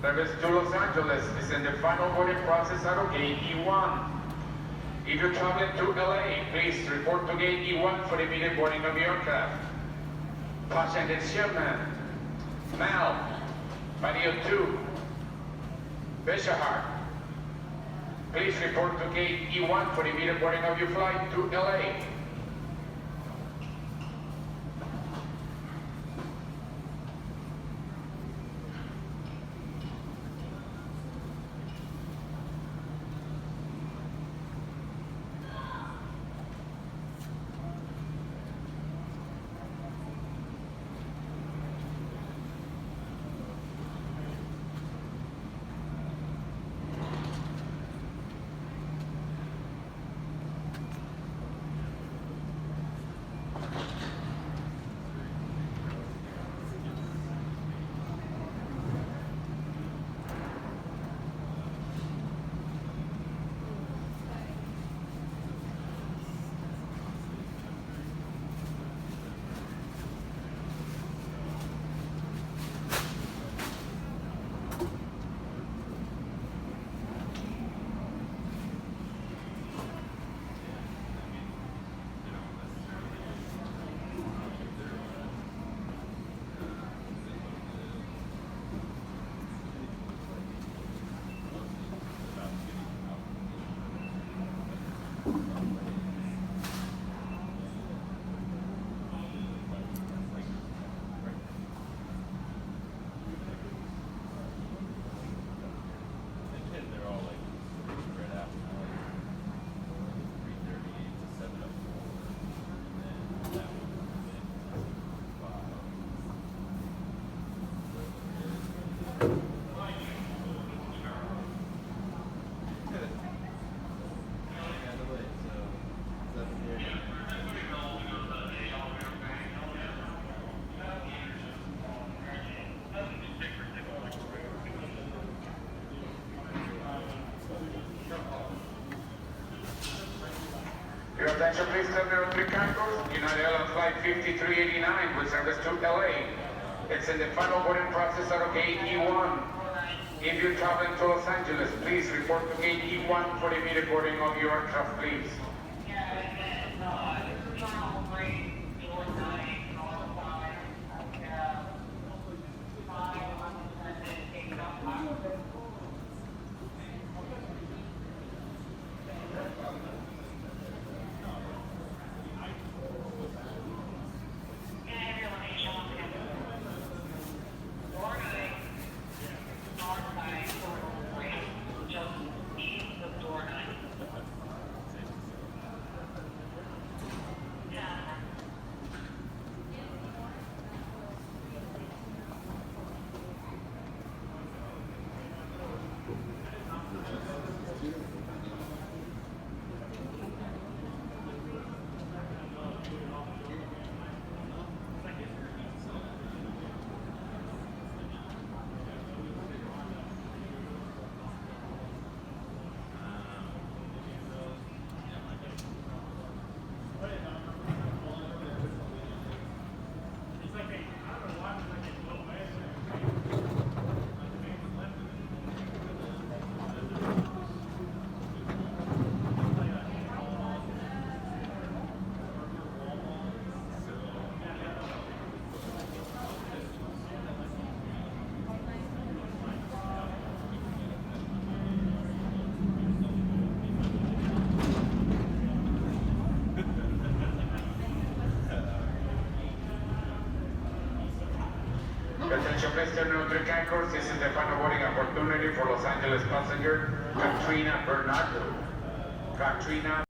Service to Los Angeles is in the final boarding process at gate E1. If you're traveling to LA, please report to gate E1 for the immediate boarding of your aircraft. Passenger Sherman, Mal, Mario 2, Bishahar. Please report to gate E1 for the immediate boarding of your flight to LA. Your attention please, Terminal 3 Cancun, United Airlines Flight 5389 with service to LA. It's in the final boarding process at gate E1. If you're traveling to Los Angeles, please report to gate E1 for the immediate boarding of your aircraft, please. Attention please, Terminal 3 Cancun, this is the final boarding opportunity for Los Angeles passenger Katrina Bernardo. Katrina